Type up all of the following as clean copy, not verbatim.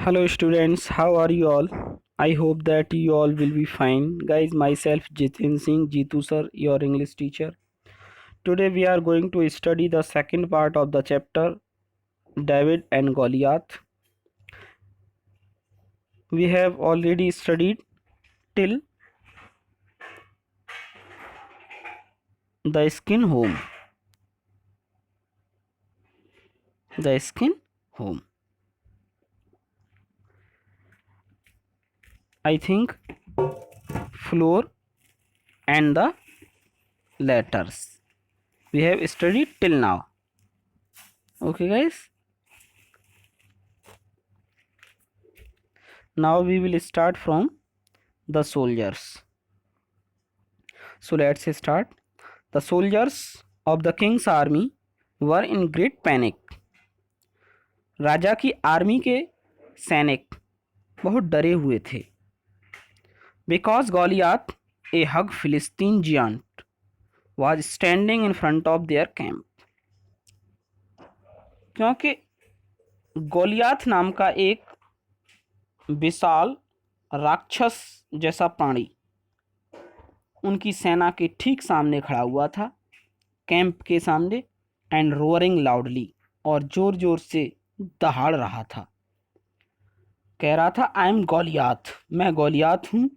Hello students, how are you all? I hope that you all will be fine. Guys, myself Jitin Singh, Jitu sir, your English teacher. Today we are going to study the second part of the chapter David and Goliath. We have already studied till the skin home. The skin home. I think floor and the letters. We have studied till now. Okay guys. Now we will start from the soldiers. So let's start. The soldiers of the king's army were in great panic. राजा की army के सैनिक बहुत डरे हुए थे. Because Goliath, a hug Philistine giant, was standing in front of their camp. क्योंकि Goliath नाम का एक विशाल राक्षस जैसा प्राणी उनकी सेना के ठीक सामने खड़ा हुआ था, कैंप के सामने, एंड रोअरिंग लाउडली, और जोर जोर से दहाड़ रहा था. कह रहा था आई एम गोलियाथ, मैं गोलियाथ हूँ.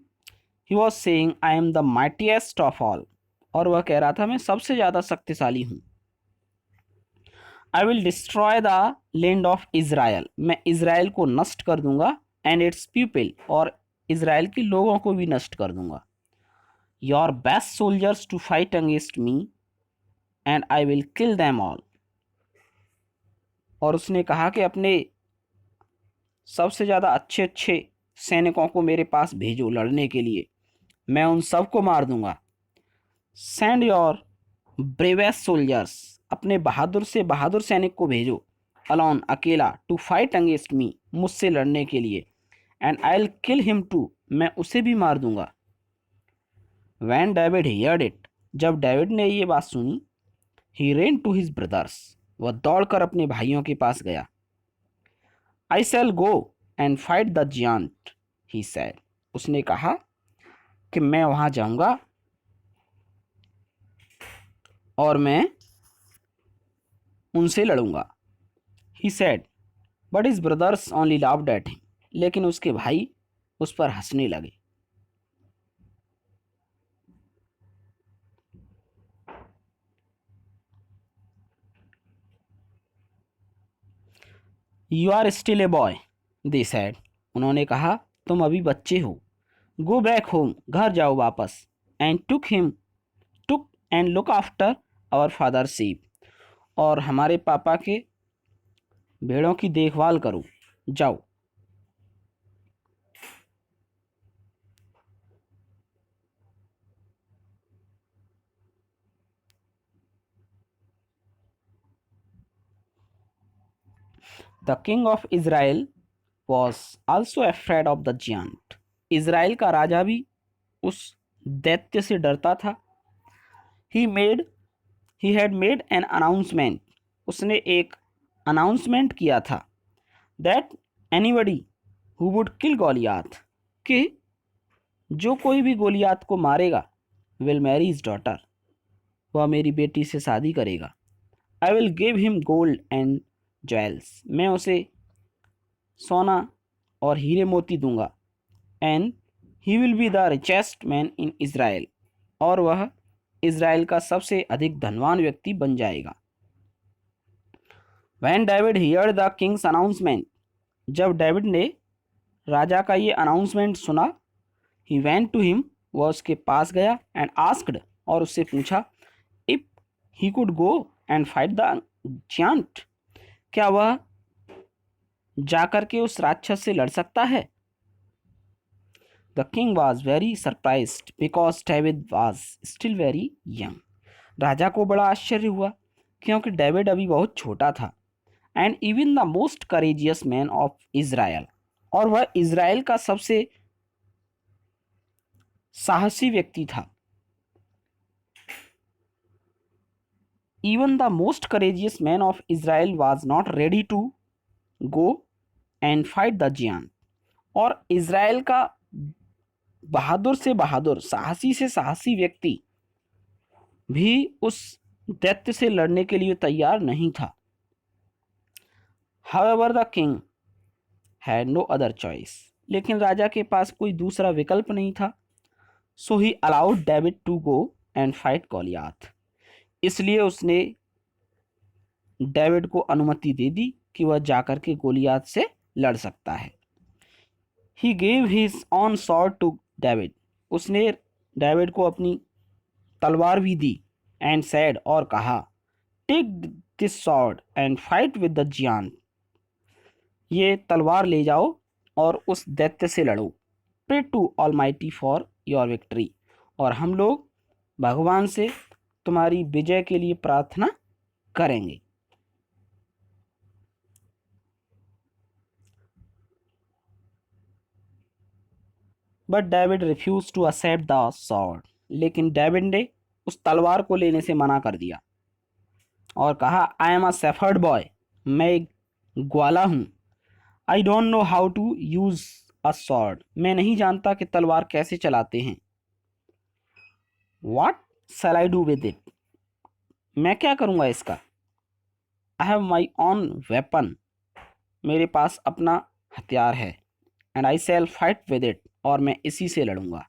He was saying I am the mightiest of all, और वह कह रहा था मैं सबसे ज़्यादा शक्तिशाली हूँ. I will destroy the land of Israel, मैं इज़राइल को नष्ट कर दूंगा, एंड इट्स पीपल, और इज़राइल के लोगों को भी नष्ट कर दूंगा. Your best soldiers to fight against me, and I will kill them all. और उसने कहा कि अपने सबसे ज़्यादा अच्छे अच्छे सैनिकों को मेरे पास भेजो लड़ने के लिए, मैं उन सबको मार दूंगा. सेंड योर ब्रेवेस्ट सोल्जर्स, अपने बहादुर से बहादुर सैनिक को भेजो, अलोन, अकेला, टू फाइट अगेंस्ट मी, मुझसे लड़ने के लिए, and I will kill him too, मैं उसे भी मार दूंगा. वैन डेविड हियर्ड इट, जब डेविड ने ये बात सुनी, he ran to his brothers, वह दौड़कर अपने भाइयों के पास गया. I shall go and fight the giant, he said, उसने कहा कि मैं वहां जाऊंगा और मैं उनसे लड़ूंगा. He said, but his brothers only laughed at him, लेकिन उसके भाई उस पर हंसने लगे. You are still a boy, they said, उन्होंने कहा तुम अभी बच्चे हो. गो बैक होम, घर जाओ वापस. And took and look after our father sheep, और हमारे पापा के भेड़ों की देखभाल करो, जाओ. The king of Israel was also afraid of the giant, Israel का राजा भी उस दैत्य से डरता था. He had made an announcement, उसने एक अनाउंसमेंट किया था, that anybody who would kill Goliath, कि जो कोई भी गोलियाथ को मारेगा, विल मैरी हिज डॉटर, वह मेरी बेटी से शादी करेगा. I will give him gold and jewels, मैं उसे सोना और हीरे मोती दूंगा. And he will be the richest man in Israel, और वह इज़राइल का सबसे अधिक धनवान व्यक्ति बन जाएगा. When David heard the king's announcement, जब डेविड ने राजा का ये अनाउंसमेंट सुना, ही वेंट टू हिम, वह उसके पास गया, एंड आस्क्ड, और उससे पूछा, if he could go and fight the giant, क्या वह जाकर के उस राक्षस से लड़ सकता है. The king was very surprised because David was still very young, राजा को बड़ा आश्चर्य हुआ क्योंकि डेविड अभी बहुत छोटा था. And even the most courageous man of Israel, और वह इज़राइल का सबसे साहसी व्यक्ति था. Even the most courageous man of Israel was not ready to go and fight the giant. और इज़राइल का बहादुर से बहादुर, साहसी से साहसी व्यक्ति भी उस दैत्य से लड़ने के लिए तैयार नहीं था। However the king had no other choice, लेकिन राजा के पास कोई दूसरा विकल्प नहीं था। So he allowed David to go and fight Goliath, इसलिए उसने डेविड को अनुमति दे दी कि वह जाकर के गोलियात से लड़ सकता है। He gave his own sword to David, उसने डेविड को अपनी तलवार भी दी। एंड सेड, और कहा, take this sword and fight with the giant, ये तलवार ले जाओ और उस दैत्य से लड़ो। Pray to Almighty for your victory, और हम लोग भगवान से तुम्हारी विजय के लिए प्रार्थना करेंगे। But David refuse to accept the sword, लेकिन डेविड ने उस तलवार को लेने से मना कर दिया और कहा, I am a shepherd boy, मैं एक ग्वाला हूँ। I don't know how to use a sword, मैं नहीं जानता कि तलवार कैसे चलाते हैं। What shall I do with it, मैं क्या करूँगा इसका। I have my own weapon, मेरे पास अपना हथियार है। And I shall fight with it, और मैं इसी से लड़ूंगा।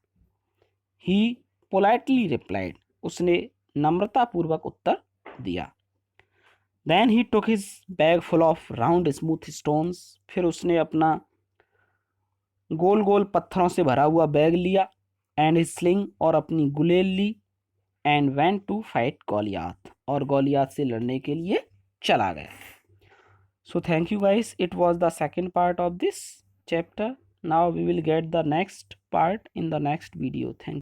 ही पोलाइटली रिप्लाइड, उसने नम्रतापूर्वक उत्तर दिया। Then he took his bag full of round smooth stones, फिर उसने अपना गोल गोल पत्थरों से भरा हुआ बैग लिया। एंड हिज स्लिंग, और अपनी गुलेल ली। And went to fight Goliath, और गोलियाथ से लड़ने के लिए चला गया। So thank you guys, it was the second part of this chapter. Now we will get the next part in the next video. Thank you.